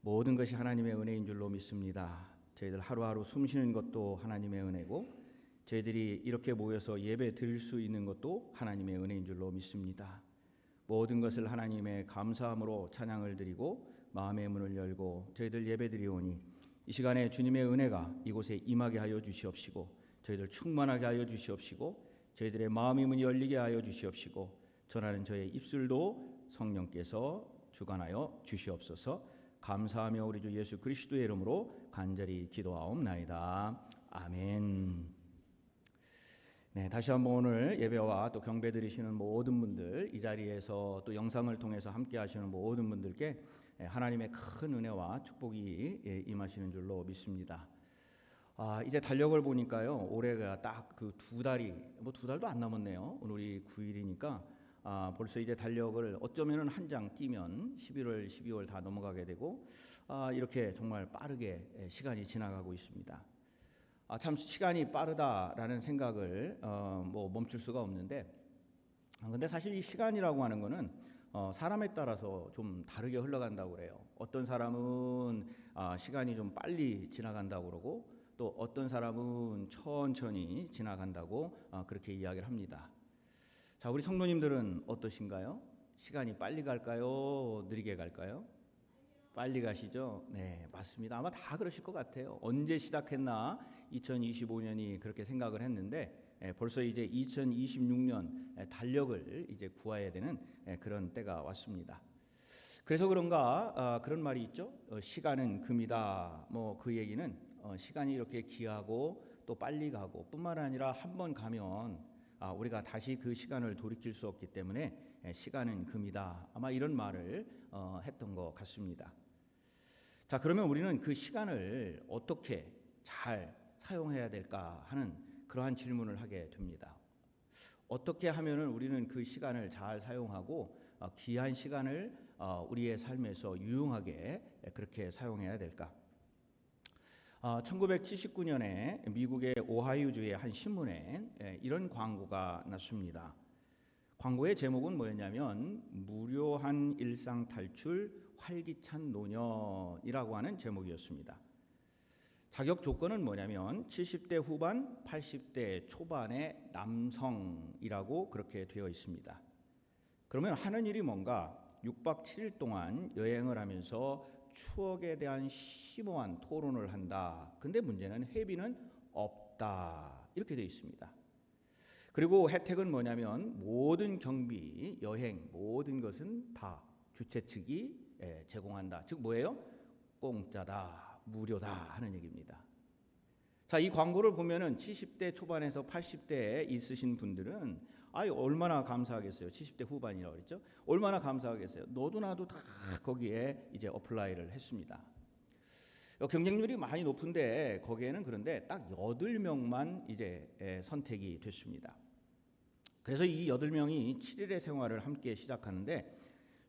모든 것이 하나님의 은혜인 줄로 믿습니다. 저희들 하루하루 숨쉬는 것도 하나님의 은혜고 저희들이 이렇게 모여서 예배 드릴 수 있는 것도 하나님의 은혜인 줄로 믿습니다. 모든 것을 하나님의 감사함으로 찬양을 드리고 마음의 문을 열고 저희들 예배 드리오니 이 시간에 주님의 은혜가 이곳에 임하게 하여 주시옵시고 저희들 충만하게 하여 주시옵시고 저희들의 마음의 문이 열리게 하여 주시옵시고 전하는 저의 입술도 성령께서 주관하여 주시옵소서. 감사하며 우리 주 예수 그리스도의 이름으로 간절히 기도하옵나이다. 아멘. 네, 다시 한번 오늘 예배와 또 경배 드리시는 모든 분들, 이 자리에서 또 영상을 통해서 함께 하시는 모든 분들께 하나님의 큰 은혜와 축복이 임하시는 줄로 믿습니다. 이제 달력을 보니까요, 올해가 딱 그 두 달도 안 남았네요. 오늘이 9일이니까 벌써 이제 달력을 어쩌면은 한 장 띄면 11월, 12월 다 넘어가게 되고 이렇게 정말 빠르게 시간이 지나가고 있습니다. 참 시간이 빠르다라는 생각을 멈출 수가 없는데, 근데 사실 이 시간이라고 하는 거는 사람에 따라서 좀 다르게 흘러간다고 그래요. 어떤 사람은 시간이 좀 빨리 지나간다고 그러고 또 어떤 사람은 천천히 지나간다고 그렇게 이야기를 합니다. 자, 우리 성도님들은 어떠신가요? 시간이 빨리 갈까요? 느리게 갈까요? 빨리 가시죠? 네, 맞습니다. 아마 다 그러실 것 같아요. 언제 시작했나? 2025년이 그렇게 생각을 했는데 벌써 이제 2026년 달력을 이제 구해야 되는 그런 때가 왔습니다. 그래서 그런가 그런 말이 있죠. 시간은 금이다. 그 얘기는 시간이 이렇게 귀하고 또 빨리 가고 뿐만 아니라 한 번 가면 우리가 다시 그 시간을 돌이킬 수 없기 때문에 시간은 금이다. 아마 이런 말을 했던 것 같습니다. 자, 그러면 우리는 그 시간을 어떻게 잘 사용해야 될까 하는 그러한 질문을 하게 됩니다. 어떻게 하면은 우리는 그 시간을 잘 사용하고 귀한 시간을 우리의 삶에서 유용하게 그렇게 사용해야 될까? 1979년에 미국의 오하이오주의 한 신문에 이런 광고가 났습니다. 광고의 제목은 뭐였냐면 무료한 일상 탈출 활기찬 노년이라고 하는 제목이었습니다. 자격 조건은 뭐냐면 70대 후반, 80대 초반의 남성이라고 그렇게 되어 있습니다. 그러면 하는 일이 뭔가 6박 7일 동안 여행을 하면서 추억에 대한 심오한 토론을 한다. 근데 문제는 회비는 없다. 이렇게 되어 있습니다. 그리고 혜택은 뭐냐면 모든 경비, 여행, 모든 것은 다 주최 측이 제공한다. 즉 뭐예요? 공짜다, 무료다 하는 얘기입니다. 자, 이 광고를 보면은 70대 초반에서 80대에 있으신 분들은 얼마나 감사하겠어요. 70대 후반이라고 그랬죠. 얼마나 감사하겠어요. 너도 나도 다 거기에 이제 어플라이를 했습니다. 경쟁률이 많이 높은데 거기에는 그런데 딱 8명만 이제 선택이 됐습니다. 그래서 이 8명이 7일의 생활을 함께 시작하는데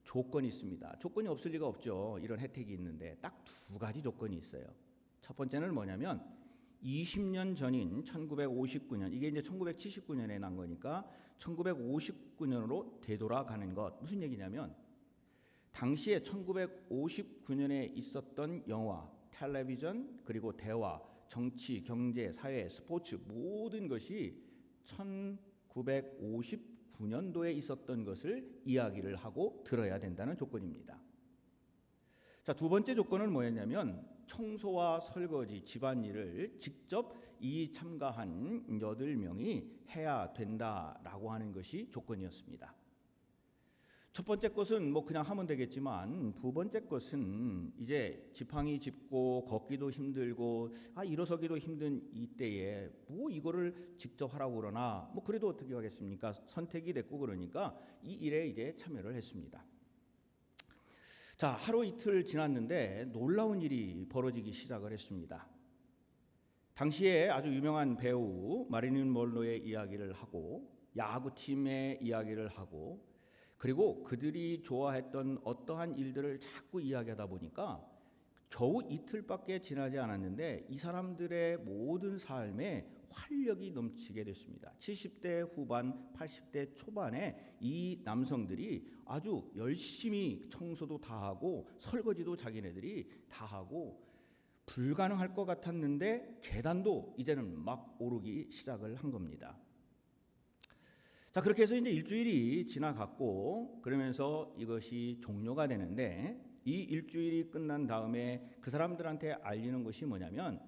조건이 있습니다. 조건이 없을 리가 없죠. 이런 혜택이 있는데 딱 2가지 조건이 있어요. 첫 번째는 뭐냐면 20년 전인 1959년, 이게 이제 1979년에 난 거니까 1959년으로 되돌아가는 것. 무슨 얘기냐면 당시에 1959년에 있었던 영화, 텔레비전, 그리고 대화, 정치, 경제, 사회, 스포츠 모든 것이 1959년도에 있었던 것을 이야기를 하고 들어야 된다는 조건입니다. 자, 두 번째 조건은 뭐였냐면 청소와 설거지, 집안일을 직접 이 참가한 8명이 해야 된다라고 하는 것이 조건이었습니다. 첫 번째 것은 그냥 하면 되겠지만 두 번째 것은 이제 지팡이 짚고 걷기도 힘들고 일어서기도 힘든 이때에 이거를 직접 하라고 그러나 그래도 어떻게 하겠습니까? 선택이 됐고 그러니까 이 일에 이제 참여를 했습니다. 자, 하루 이틀 지났는데 놀라운 일이 벌어지기 시작을 했습니다. 당시에 아주 유명한 배우 마릴린 먼로의 이야기를 하고 야구팀의 이야기를 하고 그리고 그들이 좋아했던 어떠한 일들을 자꾸 이야기하다 보니까 겨우 이틀밖에 지나지 않았는데 이 사람들의 모든 삶에 활력이 넘치게 됐습니다. 70대 후반, 80대 초반에 이 남성들이 아주 열심히 청소도 다 하고 설거지도 자기네들이 다 하고 불가능할 것 같았는데 계단도 이제는 막 오르기 시작을 한 겁니다. 자, 그렇게 해서 이제 일주일이 지나갔고 그러면서 이것이 종료가 되는데 이 일주일이 끝난 다음에 그 사람들한테 알리는 것이 뭐냐면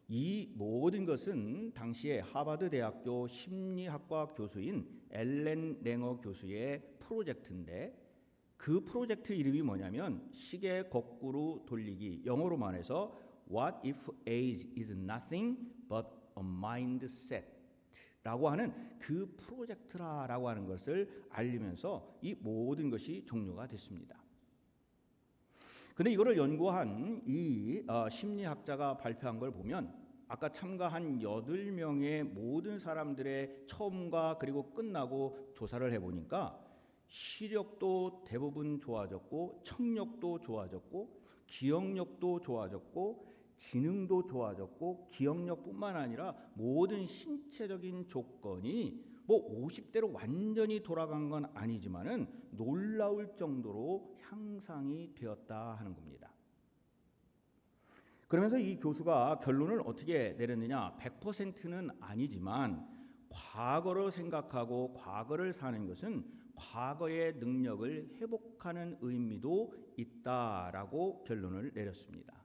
이 모든 것은 당시에 하버드 대학교 심리학과 교수인 엘렌 랭어 교수의 프로젝트인데 그 프로젝트 이름이 뭐냐면 시계 거꾸로 돌리기, 영어로 말해서 What if age is nothing but a mindset 라고 하는 그 프로젝트라고 하는 것을 알리면서 이 모든 것이 종료가 됐습니다. 근데 이거를 연구한 이 심리학자가 발표한 걸 보면 아까 참가한 8명의 모든 사람들의 처음과 그리고 끝나고 조사를 해보니까 시력도 대부분 좋아졌고 청력도 좋아졌고 기억력도 좋아졌고 지능도 좋아졌고 기억력뿐만 아니라 모든 신체적인 조건이 뭐 50대로 완전히 돌아간 건 아니지만은 놀라울 정도로 향상이 되었다 하는 겁니다. 그러면서 이 교수가 결론을 어떻게 내렸느냐? 100%는 아니지만 과거를 생각하고 과거를 사는 것은 과거의 능력을 회복하는 의미도 있다라고 결론을 내렸습니다.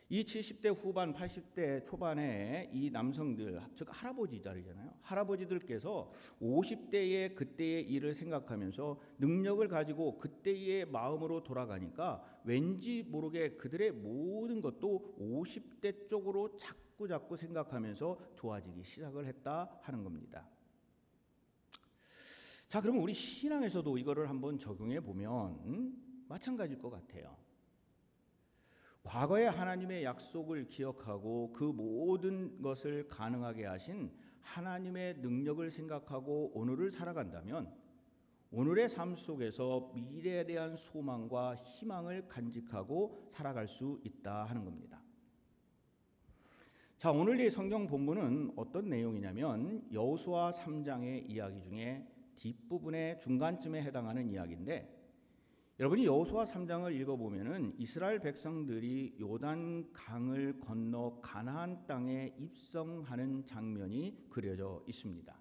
이 70대 후반, 80대 초반에 이 남성들, 즉 할아버지들이잖아요. 할아버지들께서 50대의 그때의 일을 생각하면서 능력을 가지고 그때의 마음으로 돌아가니까 왠지 모르게 그들의 모든 것도 50대 쪽으로 자꾸 생각하면서 좋아지기 시작을 했다 하는 겁니다. 자, 그럼 우리 신앙에서도 이거를 한번 적용해 보면 마찬가지일 것 같아요. 과거의 하나님의 약속을 기억하고 그 모든 것을 가능하게 하신 하나님의 능력을 생각하고 오늘을 살아간다면 오늘의 삶 속에서 미래에 대한 소망과 희망을 간직하고 살아갈 수 있다 하는 겁니다. 자, 오늘 이 성경 본문은 어떤 내용이냐면 여호수아 3장의 이야기 중에 뒷부분의 중간쯤에 해당하는 이야기인데 여러분이 여호수아 3장을 읽어보면은 이스라엘 백성들이 요단 강을 건너 가나안 땅에 입성하는 장면이 그려져 있습니다.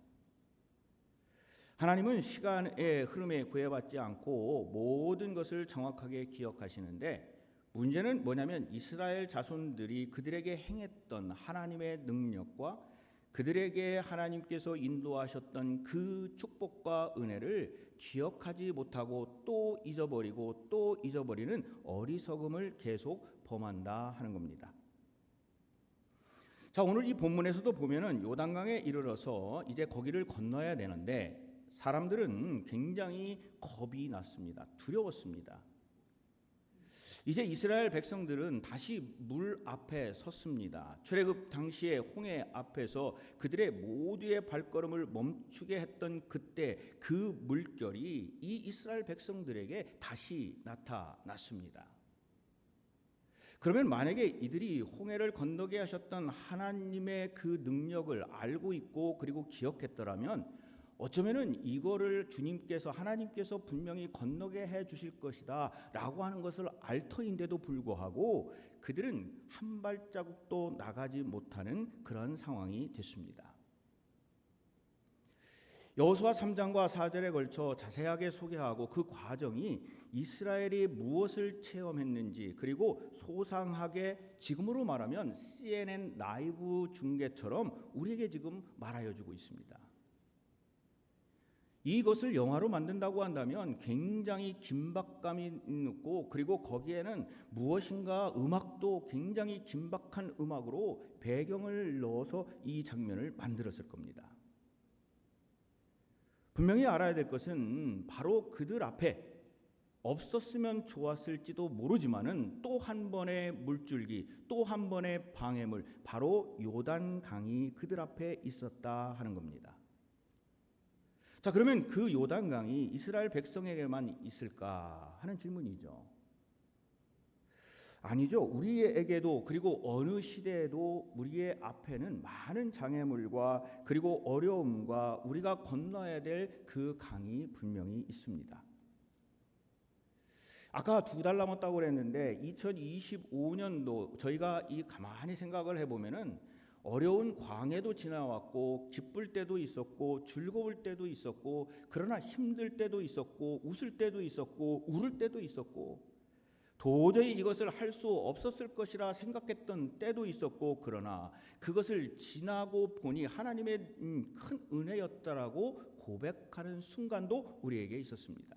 하나님은 시간의 흐름에 구애받지 않고 모든 것을 정확하게 기억하시는데 문제는 뭐냐면 이스라엘 자손들이 그들에게 행했던 하나님의 능력과 그들에게 하나님께서 인도하셨던 그 축복과 은혜를 기억하지 못하고 또 잊어버리고 또 잊어버리는 어리석음을 계속 범한다 하는 겁니다. 자, 오늘 이 본문에서도 보면은 요단강에 이르러서 이제 거기를 건너야 되는데 사람들은 굉장히 겁이 났습니다. 두려웠습니다. 이제 이스라엘 백성들은 다시 물 앞에 섰습니다. 출애굽 당시에 홍해 앞에서 그들의 모두의 발걸음을 멈추게 했던 그때 그 물결이 이 이스라엘 백성들에게 다시 나타났습니다. 그러면 만약에 이들이 홍해를 건너게 하셨던 하나님의 그 능력을 알고 있고 그리고 기억했더라면 어쩌면은 이거를 주님께서 하나님께서 분명히 건너게 해 주실 것이다 라고 하는 것을 알 터인데도 불구하고 그들은 한 발자국도 나가지 못하는 그런 상황이 됐습니다. 여호수아 3장과 4절에 걸쳐 자세하게 소개하고 그 과정이 이스라엘이 무엇을 체험했는지 그리고 소상하게 지금으로 말하면 CNN 라이브 중계처럼 우리에게 지금 말하여 주고 있습니다. 이것을 영화로 만든다고 한다면 굉장히 긴박감이 있고 그리고 거기에는 무엇인가 음악도 굉장히 긴박한 음악으로 배경을 넣어서 이 장면을 만들었을 겁니다. 분명히 알아야 될 것은 바로 그들 앞에 없었으면 좋았을지도 모르지만은 또 한 번의 물줄기, 또 한 번의 방해물, 바로 요단강이 그들 앞에 있었다 하는 겁니다. 자, 그러면 그 요단강이 이스라엘 백성에게만 있을까 하는 질문이죠. 아니죠. 우리에게도 그리고 어느 시대에도 우리의 앞에는 많은 장애물과 그리고 어려움과 우리가 건너야 될 그 강이 분명히 있습니다. 아까 2달 남았다고 그랬는데 2025년도 저희가 이 가만히 생각을 해보면은 어려운 광해도 지나왔고 기쁠 때도 있었고 즐거울 때도 있었고 그러나 힘들 때도 있었고 웃을 때도 있었고 울을 때도 있었고 도저히 이것을 할 수 없었을 것이라 생각했던 때도 있었고 그러나 그것을 지나고 보니 하나님의 큰 은혜였다라고 고백하는 순간도 우리에게 있었습니다.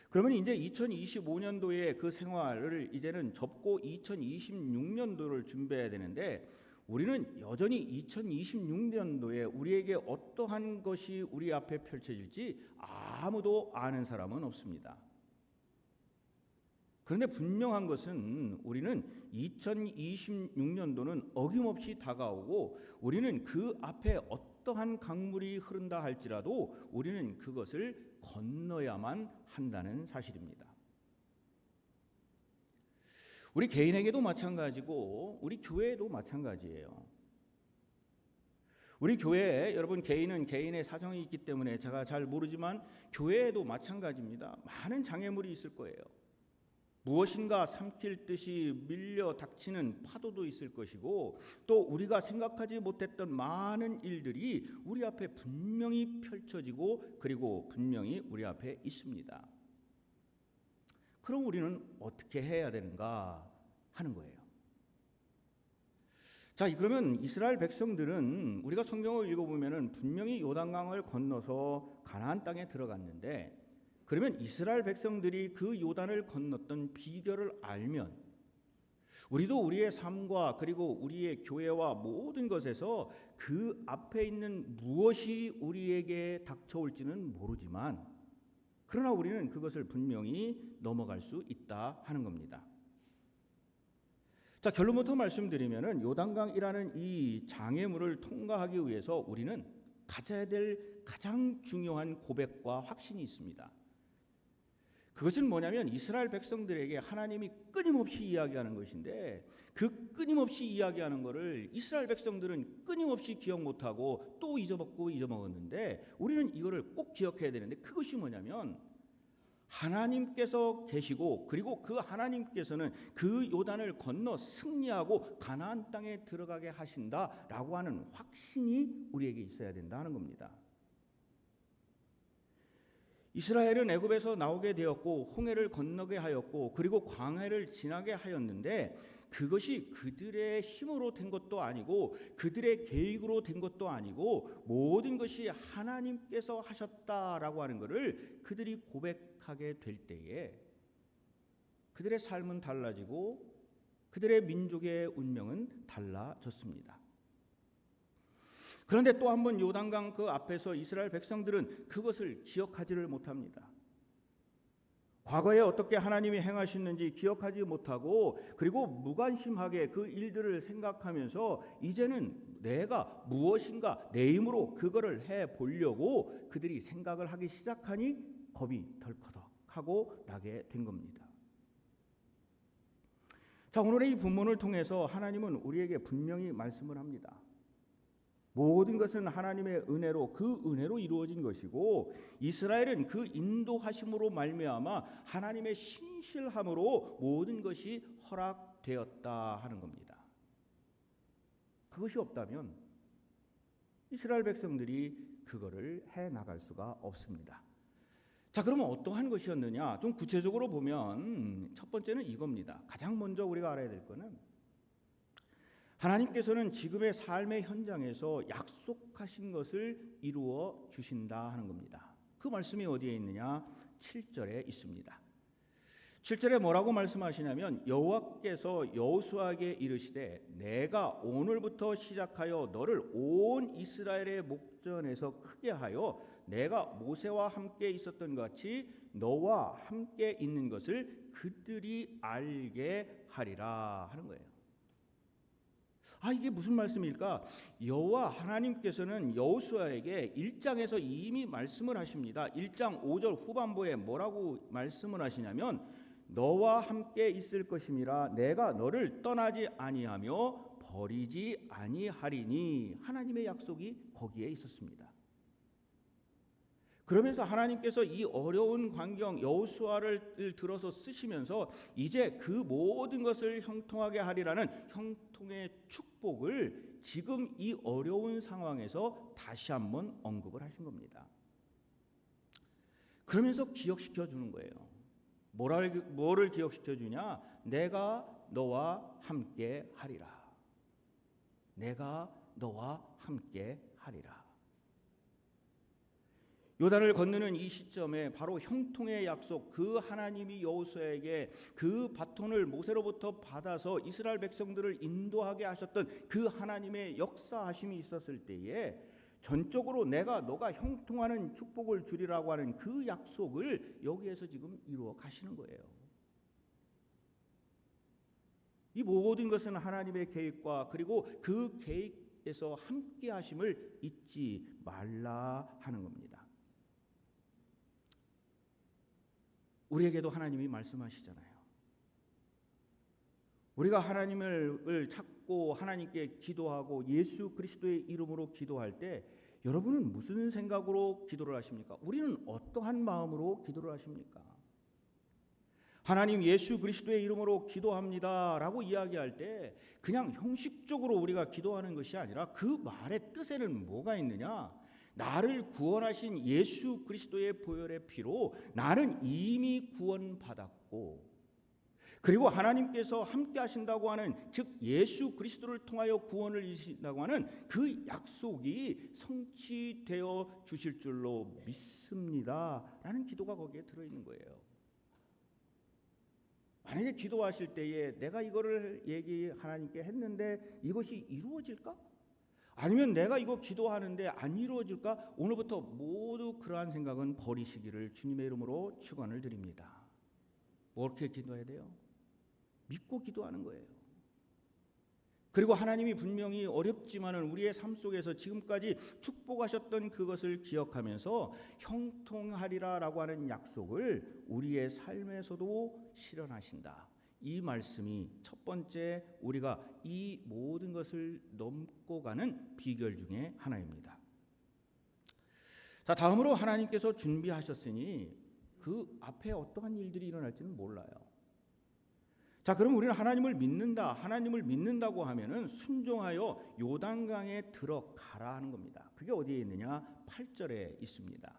그러면 이제 2025년도의 그 생활을 이제는 접고 2026년도를 준비해야 되는데 우리는 여전히 2026년도에 우리에게 어떠한 것이 우리 앞에 펼쳐질지 아무도 아는 사람은 없습니다. 그런데 분명한 것은 우리는 2026년도는 어김없이 다가오고 우리는 그 앞에 어떠한 강물이 흐른다 할지라도 우리는 그것을 건너야만 한다는 사실입니다. 우리 개인에게도 마찬가지고 우리 교회에도 마찬가지예요. 우리 교회에 여러분 개인은 개인의 사정이 있기 때문에 제가 잘 모르지만 교회에도 마찬가지입니다. 많은 장애물이 있을 거예요. 무엇인가 삼킬 듯이 밀려 닥치는 파도도 있을 것이고 또 우리가 생각하지 못했던 많은 일들이 우리 앞에 분명히 펼쳐지고 그리고 분명히 우리 앞에 있습니다. 그럼 우리는 어떻게 해야 되는가 하는 거예요. 자, 그러면 이스라엘 백성들은 우리가 성경을 읽어보면은 분명히 요단강을 건너서 가나안 땅에 들어갔는데 그러면 이스라엘 백성들이 그 요단을 건넜던 비결을 알면 우리도 우리의 삶과 그리고 우리의 교회와 모든 것에서 그 앞에 있는 무엇이 우리에게 닥쳐올지는 모르지만 그러나 우리는 그것을 분명히 넘어갈 수 있다 하는 겁니다. 자, 결론부터 말씀드리면은 요단강이라는 이 장애물을 통과하기 위해서 우리는 가져야 될 가장 중요한 고백과 확신이 있습니다. 그것은 뭐냐면 이스라엘 백성들에게 하나님이 끊임없이 이야기하는 것인데 그 끊임없이 이야기하는 것을 이스라엘 백성들은 끊임없이 기억 못하고 또 잊어먹었는데 우리는 이거를 꼭 기억해야 되는데 그것이 뭐냐면 하나님께서 계시고 그리고 그 하나님께서는 그 요단을 건너 승리하고 가나안 땅에 들어가게 하신다라고 하는 확신이 우리에게 있어야 된다는 겁니다. 이스라엘은 애굽에서 나오게 되었고 홍해를 건너게 하였고 그리고 광해를 지나게 하였는데 그것이 그들의 힘으로 된 것도 아니고 그들의 계획으로 된 것도 아니고 모든 것이 하나님께서 하셨다라고 하는 것을 그들이 고백하게 될 때에 그들의 삶은 달라지고 그들의 민족의 운명은 달라졌습니다. 그런데 또 한 번 요단강 그 앞에서 이스라엘 백성들은 그것을 기억하지를 못합니다. 과거에 어떻게 하나님이 행하셨는지 기억하지 못하고 그리고 무관심하게 그 일들을 생각하면서 이제는 내가 무엇인가 내 힘으로 그거를 해보려고 그들이 생각을 하기 시작하니 겁이 덜커덕하고 나게 된 겁니다. 자, 오늘의 이 본문을 통해서 하나님은 우리에게 분명히 말씀을 합니다. 모든 것은 하나님의 은혜로 그 은혜로 이루어진 것이고 이스라엘은 그 인도하심으로 말미암아 하나님의 신실함으로 모든 것이 허락되었다 하는 겁니다. 그것이 없다면 이스라엘 백성들이 그거를 해 나갈 수가 없습니다. 자, 그러면 어떠한 것이었느냐? 좀 구체적으로 보면 첫 번째는 이겁니다. 가장 먼저 우리가 알아야 될 것은 하나님께서는 지금의 삶의 현장에서 약속하신 것을 이루어 주신다 하는 겁니다. 그 말씀이 어디에 있느냐? 7절에 있습니다. 7절에 뭐라고 말씀하시냐면 여호와께서 여호수아에게 이르시되 내가 오늘부터 시작하여 너를 온 이스라엘의 목전에서 크게 하여 내가 모세와 함께 있었던 것 같이 너와 함께 있는 것을 그들이 알게 하리라 하는 거예요. 이게 무슨 말씀일까? 여호와 하나님께서는 여호수아에게 1장에서 이미 말씀을 하십니다. 1장 5절 후반부에 뭐라고 말씀을 하시냐면 너와 함께 있을 것임이라 내가 너를 떠나지 아니하며 버리지 아니하리니 하나님의 약속이 거기에 있었습니다. 그러면서 하나님께서 이 어려운 광경 여호수아를 들어서 쓰시면서 이제 그 모든 것을 형통하게 하리라는 형통의 축복을 지금 이 어려운 상황에서 다시 한번 언급을 하신 겁니다. 그러면서 기억시켜 주는 거예요. 뭐를 기억시켜 주냐? 내가 너와 함께 하리라. 내가 너와 함께 하리라. 요단을 건너는 이 시점에 바로 형통의 약속, 그 하나님이 여호수아에게 그 바톤을 모세로부터 받아서 이스라엘 백성들을 인도하게 하셨던 그 하나님의 역사하심이 있었을 때에 전적으로 너가 형통하는 축복을 주리라고 하는 그 약속을 여기에서 지금 이루어 가시는 거예요. 이 모든 것은 하나님의 계획과 그리고 그 계획에서 함께 하심을 잊지 말라 하는 겁니다. 우리에게도 하나님이 말씀하시잖아요. 우리가 하나님을 찾고 하나님께 기도하고 예수 그리스도의 이름으로 기도할 때 여러분은 무슨 생각으로 기도를 하십니까? 우리는 어떠한 마음으로 기도를 하십니까? 하나님 예수 그리스도의 이름으로 기도합니다라고 이야기할 때 그냥 형식적으로 우리가 기도하는 것이 아니라 그 말의 뜻에는 뭐가 있느냐? 나를 구원하신 예수 그리스도의 보혈의 피로 나는 이미 구원받았고 그리고 하나님께서 함께 하신다고 하는 즉 예수 그리스도를 통하여 구원을 이루신다고 하는 그 약속이 성취되어 주실 줄로 믿습니다라는 기도가 거기에 들어있는 거예요. 만약에 기도하실 때에 내가 이거를 하나님께 했는데 이것이 이루어질까? 아니면 내가 이거 기도하는데 안 이루어질까? 오늘부터 모두 그러한 생각은 버리시기를 주님의 이름으로 축원을 드립니다. 어떻게 기도해야 돼요? 믿고 기도하는 거예요. 그리고 하나님이 분명히 어렵지만은 우리의 삶 속에서 지금까지 축복하셨던 그것을 기억하면서 형통하리라라고 하는 약속을 우리의 삶에서도 실현하신다. 이 말씀이 첫 번째 우리가 이 모든 것을 넘고 가는 비결 중에 하나입니다. 자, 다음으로 하나님께서 준비하셨으니 그 앞에 어떠한 일들이 일어날지는 몰라요. 자, 그럼 우리는 하나님을 믿는다. 하나님을 믿는다고 하면은 순종하여 요단강에 들어가라 하는 겁니다. 그게 어디에 있느냐? 8절에 있습니다.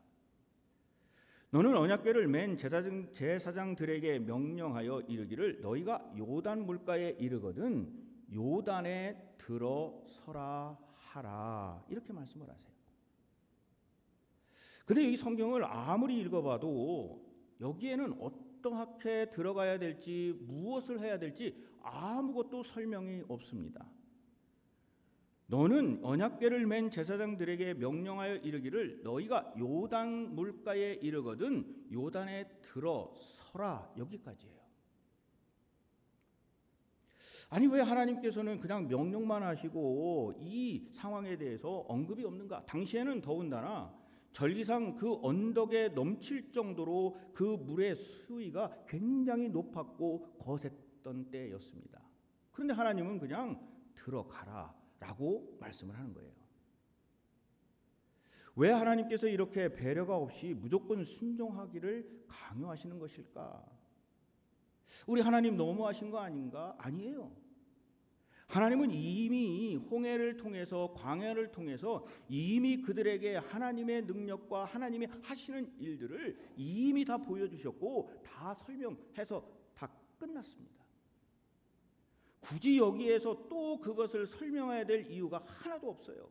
너는 언약궤를 맨 제사장들에게 명령하여 이르기를 너희가 요단 물가에 이르거든 요단에 들어서라 하라. 이렇게 말씀을 하세요. 근데 이 성경을 아무리 읽어봐도 여기에는 어떻게 들어가야 될지 무엇을 해야 될지 아무것도 설명이 없습니다. 너는 언약궤를 맨 제사장들에게 명령하여 이르기를 너희가 요단 물가에 이르거든 요단에 들어서라. 여기까지예요. 아니 왜 하나님께서는 그냥 명령만 하시고 이 상황에 대해서 언급이 없는가? 당시에는 더군다나 절기상 그 언덕에 넘칠 정도로 그 물의 수위가 굉장히 높았고 거셌던 때였습니다. 그런데 하나님은 그냥 들어가라 라고 말씀을 하는 거예요. 왜 하나님께서 이렇게 배려가 없이 무조건 순종하기를 강요하시는 것일까? 우리 하나님 너무하신 거 아닌가? 아니에요. 하나님은 이미 홍해를 통해서 광야를 통해서 이미 그들에게 하나님의 능력과 하나님이 하시는 일들을 이미 다 보여주셨고 다 설명해서 다 끝났습니다. 굳이 여기에서 또 그것을 설명해야 될 이유가 하나도 없어요.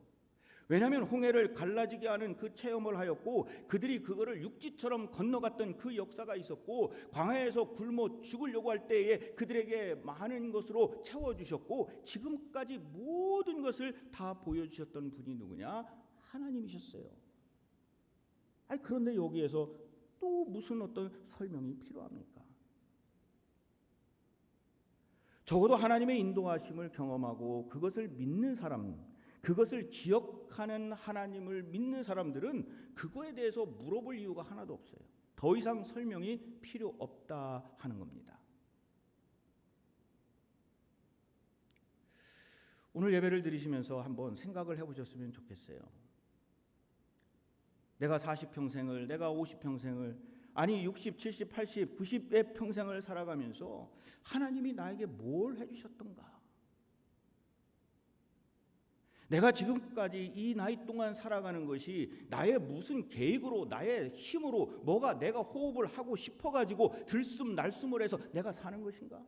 왜냐하면 홍해를 갈라지게 하는 그 체험을 하였고 그들이 그거를 육지처럼 건너갔던 그 역사가 있었고 광야에서 굶어 죽으려고 할 때에 그들에게 많은 것으로 채워주셨고 지금까지 모든 것을 다 보여주셨던 분이 누구냐? 하나님이셨어요. 그런데 여기에서 또 무슨 어떤 설명이 필요합니까? 적어도 하나님의 인도하심을 경험하고 그것을 믿는 사람, 그것을 기억하는 하나님을 믿는 사람들은 그거에 대해서 물어볼 이유가 하나도 없어요. 더 이상 설명이 필요 없다 하는 겁니다. 오늘 예배를 드리시면서 한번 생각을 해보셨으면 좋겠어요. 내가 40평생을, 내가 50평생을, 아니 60, 70, 80, 90의 평생을 살아가면서 하나님이 나에게 뭘 해주셨던가? 내가 지금까지 이 나이 동안 살아가는 것이 나의 무슨 계획으로, 나의 힘으로, 뭐가 내가 호흡을 하고 싶어가지고 들숨 날숨을 해서 내가 사는 것인가?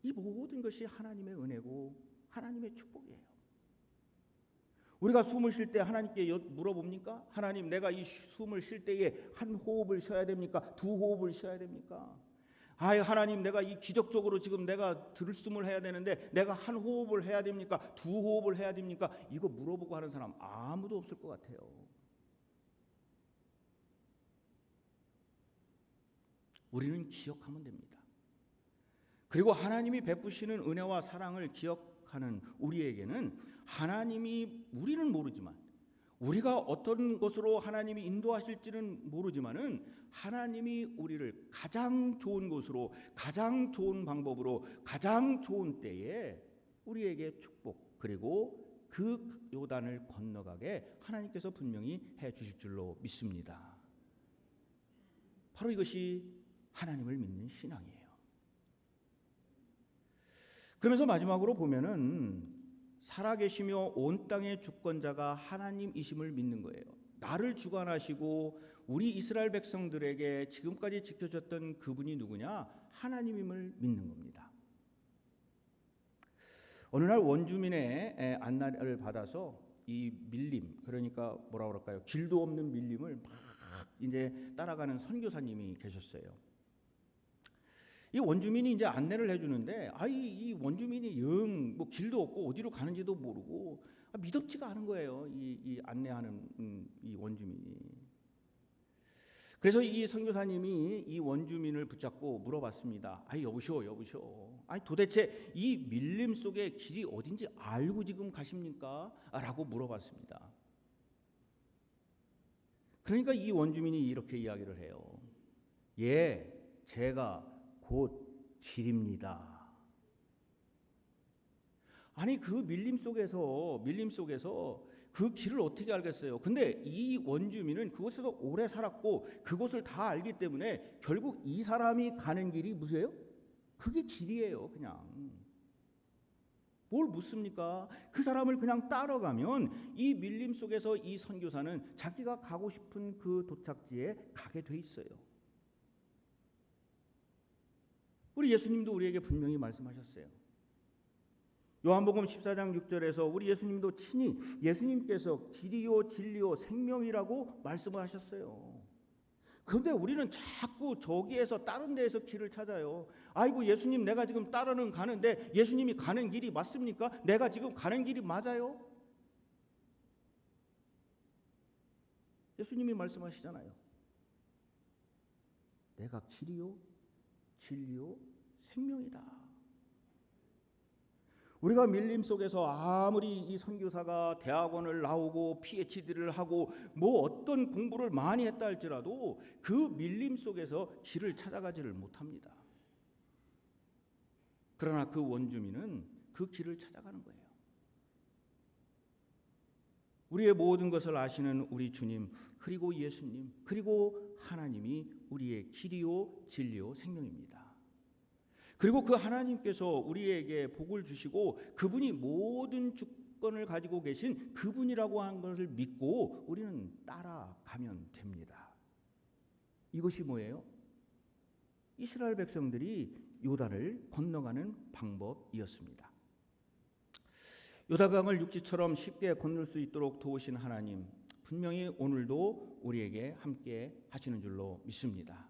이 모든 것이 하나님의 은혜고 하나님의 축복이에요. 우리가 숨을 쉴 때 하나님께 물어봅니까? 하나님, 내가 이 숨을 쉴 때에 한 호흡을 쉬어야 됩니까? 두 호흡을 쉬어야 됩니까? 아이, 하나님, 내가 이 기적적으로 지금 내가 들숨을 해야 되는데 내가 한 호흡을 해야 됩니까? 두 호흡을 해야 됩니까? 이거 물어보고 하는 사람 아무도 없을 것 같아요. 우리는 기억하면 됩니다. 그리고 하나님이 베푸시는 은혜와 사랑을 기억하는 우리에게는 하나님이, 우리는 모르지만, 우리가 어떤 것으로 하나님이 인도하실지는 모르지만은 하나님이 우리를 가장 좋은 곳으로, 가장 좋은 방법으로, 가장 좋은 때에 우리에게 축복, 그리고 그 요단을 건너가게 하나님께서 분명히 해 주실 줄로 믿습니다. 바로 이것이 하나님을 믿는 신앙이에요. 그러면서 마지막으로 보면은 살아계시며 온 땅의 주권자가 하나님이심을 믿는 거예요. 나를 주관하시고 우리 이스라엘 백성들에게 지금까지 지켜줬던 그분이 누구냐? 하나님임을 믿는 겁니다. 어느 날 원주민의 안내를 받아서 이 밀림, 그러니까 뭐라 그럴까요? 길도 없는 밀림을 막 이제 따라가는 선교사님이 계셨어요. 이 원주민이 이제 안내를 해주는데, 이 원주민이 영 뭐 길도 없고 어디로 가는지도 모르고 미덥지가 않은 거예요. 이 안내하는 이 원주민이. 그래서 이 선교사님이 이 원주민을 붙잡고 물어봤습니다. 여보시오. 도대체 이 밀림 속에 길이 어딘지 알고 지금 가십니까? 라고 물어봤습니다. 그러니까 이 원주민이 이렇게 이야기를 해요. 예, 제가 곧 길입니다. 아니, 그 밀림 속에서 그 길을 어떻게 알겠어요? 근데 이 원주민은 그곳에서 오래 살았고 그곳을 다 알기 때문에 결국 이 사람이 가는 길이 무엇이에요? 그게 길이에요. 그냥 뭘 묻습니까? 그 사람을 그냥 따라가면 이 밀림 속에서 이 선교사는 자기가 가고 싶은 그 도착지에 가게 돼 있어요. 우리 예수님도 우리에게 분명히 말씀하셨어요. 요한복음 14장 6절에서 우리 예수님도 친히 예수님께서 길이요 진리요 생명이라고 말씀을 하셨어요. 그런데 우리는 자꾸 저기에서 다른 데에서 길을 찾아요. 아이고, 예수님, 내가 지금 따라는 가는데 예수님이 가는 길이 맞습니까? 내가 지금 가는 길이 맞아요? 예수님이 말씀하시잖아요. 내가 길이요 진리요 생명이다. 우리가 밀림 속에서 아무리 이 선교사가 대학원을 나오고 PhD를 하고 뭐 어떤 공부를 많이 했다 할지라도 그 밀림 속에서 길을 찾아가지를 못합니다. 그러나 그 원주민은 그 길을 찾아가는 거예요. 우리의 모든 것을 아시는 우리 주님, 그리고 예수님, 그리고 하나님이 우리의 길이요 진리요 생명입니다. 그리고 그 하나님께서 우리에게 복을 주시고 그분이 모든 주권을 가지고 계신 그분이라고 하는 것을 믿고 우리는 따라가면 됩니다. 이것이 뭐예요? 이스라엘 백성들이 요단을 건너가는 방법이었습니다. 요단강을 육지처럼 쉽게 건널 수 있도록 도우신 하나님, 분명히 오늘도 우리에게 함께 하시는 줄로 믿습니다.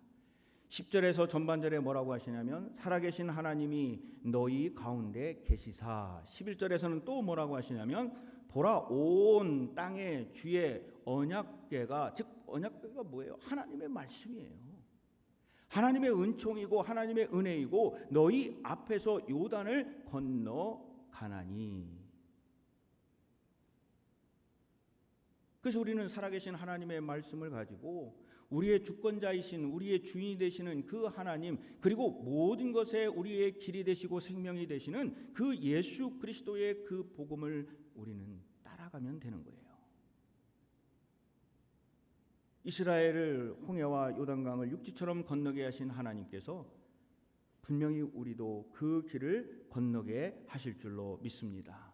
10절에서 전반절에 뭐라고 하시냐면 살아계신 하나님이 너희 가운데 계시사, 11절에서는 또 뭐라고 하시냐면 보라, 온 땅의 주의 언약궤가, 즉 언약궤가 뭐예요? 하나님의 말씀이에요. 하나님의 은총이고 하나님의 은혜이고 너희 앞에서 요단을 건너가나니. 그래서 우리는 살아계신 하나님의 말씀을 가지고 우리의 주권자이신, 우리의 주인이 되시는 그 하나님, 그리고 모든 것에 우리의 길이 되시고 생명이 되시는 그 예수 그리스도의 그 복음을 우리는 따라가면 되는 거예요. 이스라엘을 홍해와 요단강을 육지처럼 건너게 하신 하나님께서 분명히 우리도 그 길을 건너게 하실 줄로 믿습니다.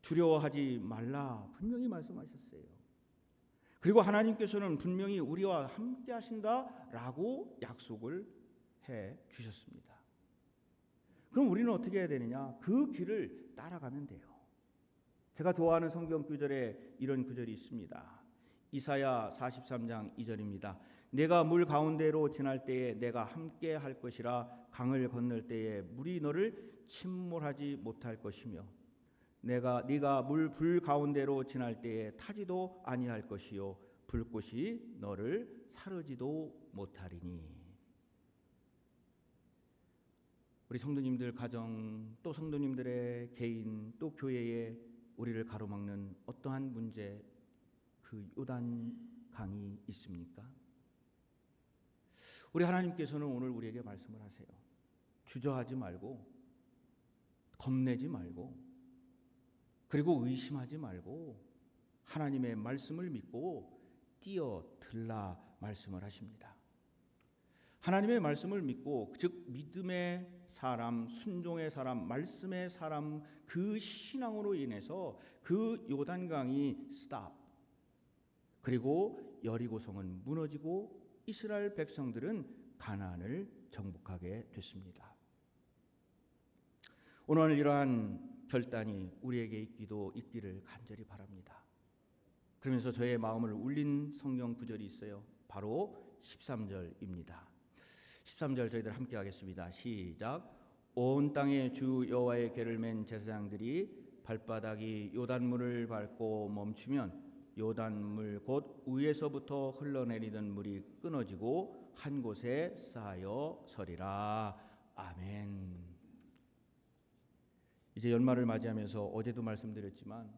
두려워하지 말라 분명히 말씀하셨어요. 그리고 하나님께서는 분명히 우리와 함께 하신다라고 약속을 해 주셨습니다. 그럼 우리는 어떻게 해야 되느냐? 그 길을 따라가면 돼요. 제가 좋아하는 성경 구절에 이런 구절이 있습니다. 이사야 43장 2절입니다. 내가 물 가운데로 지날 때에 내가 함께 할 것이라 강을 건널 때에 물이 너를 침몰하지 못할 것이며 네가 불 가운데로 지날 때에 타지도 아니할 것이요 불꽃이 너를 사르지도 못하리니. 우리 성도님들 가정, 또 성도님들의 개인, 또 교회에 우리를 가로막는 어떠한 문제, 그 요단강이 있습니까? 우리 하나님께서는 오늘 우리에게 말씀을 하세요. 주저하지 말고, 겁내지 말고, 그리고 의심하지 말고 하나님의 말씀을 믿고 뛰어들라 말씀을 하십니다. 하나님의 말씀을 믿고, 즉 믿음의 사람, 순종의 사람, 말씀의 사람, 그 신앙으로 인해서 그 요단강이 스탑, 그리고 여리고성은 무너지고 이스라엘 백성들은 가나안을 정복하게 됐습니다. 오늘 이러한 결단이 우리에게 있기를 간절히 바랍니다. 그러면서 저의 마음을 울린 성경 구절이 있어요. 바로 13절입니다. 13절 저희들 함께 하겠습니다. 시작. 온 땅에 주 여호와의 궤를 맨 제사장들이 발바닥이 요단물을 밟고 멈추면 요단물 곧 위에서부터 흘러내리던 물이 끊어지고 한 곳에 쌓여 서리라. 아멘. 이제 연말을 맞이하면서 어제도 말씀드렸지만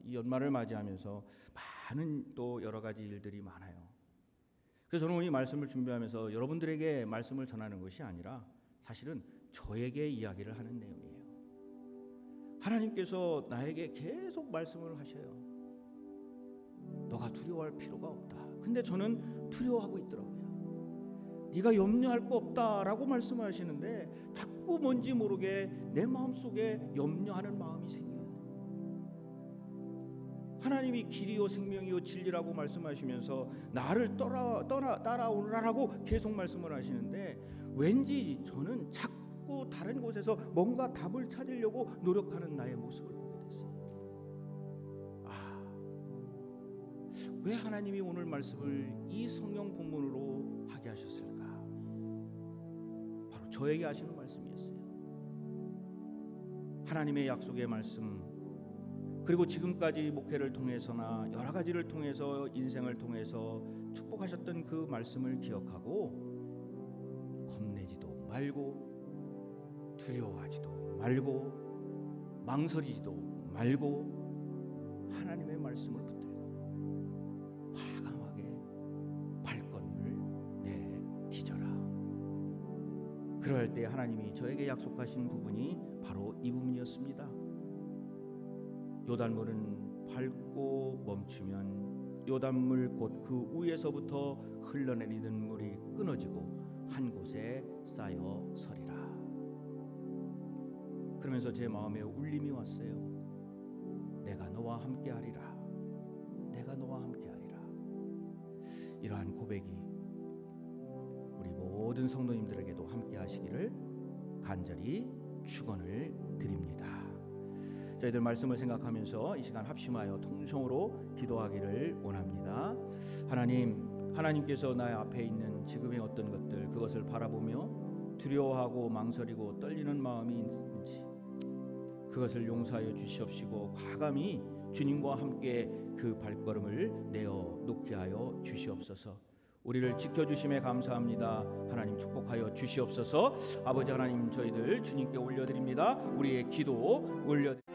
이 연말을 맞이하면서 많은 또 여러 가지 일들이 많아요. 그래서 저는 이 말씀을 준비하면서 여러분들에게 말씀을 전하는 것이 아니라 사실은 저에게 이야기를 하는 내용이에요. 하나님께서 나에게 계속 말씀을 하셔요. 너가 두려워할 필요가 없다. 근데 저는 두려워하고 있더라고요. 네가 염려할 거 없다라고 말씀하시는데 자꾸 뭔지 모르게 내 마음속에 염려하는 마음이 생겨요. 하나님이 길이요 생명이요 진리라고 말씀하시면서 나를 따라오라라고 계속 말씀을 하시는데 왠지 저는 자꾸 다른 곳에서 뭔가 답을 찾으려고 노력하는 나의 모습을 보게 됐어요. 왜 하나님이 오늘 말씀을 이 성경 본문으로 하게 하셨을까? 바로 저에게 하시는 말씀이었어요. 하나님의 약속의 말씀, 그리고 지금까지 목회를 통해서나 여러 가지를 통해서 인생을 통해서 축복하셨던 그 말씀을 기억하고 겁내지도 말고 두려워하지도 말고 망설이지도 말고 하나님의 말씀을 붙들고 과감하게 발걸음을 내디뎌라. 그럴 때 하나님이 저에게 약속하신 부분이 바로 이 부분이었습니다. 요단물은 밟고 멈추면 요단물 곧 그 위에서부터 흘러내리던 물이 끊어지고 한 곳에 쌓여 서리라. 그러면서 제 마음에 울림이 왔어요. 내가 너와 함께하리라. 내가 너와 함께하리라. 이러한 고백이 우리 모든 성도님들에게도 함께하시기를 간절히 축원을 드립니다. 저희들 말씀을 생각하면서 이 시간 합심하여 통성으로 기도하기를 원합니다. 하나님께서 나의 앞에 있는 지금의 어떤 것들, 그것을 바라보며 두려워하고 망설이고 떨리는 마음이 있는지 그것을 용서하여 주시옵시고 과감히 주님과 함께 그 발걸음을 내어 놓게 하여 주시옵소서. 우리를 지켜주심에 감사합니다. 하나님 축복하여 주시옵소서. 아버지 하나님, 저희들 주님께 올려드립니다. 우리의 기도 올려드립니다.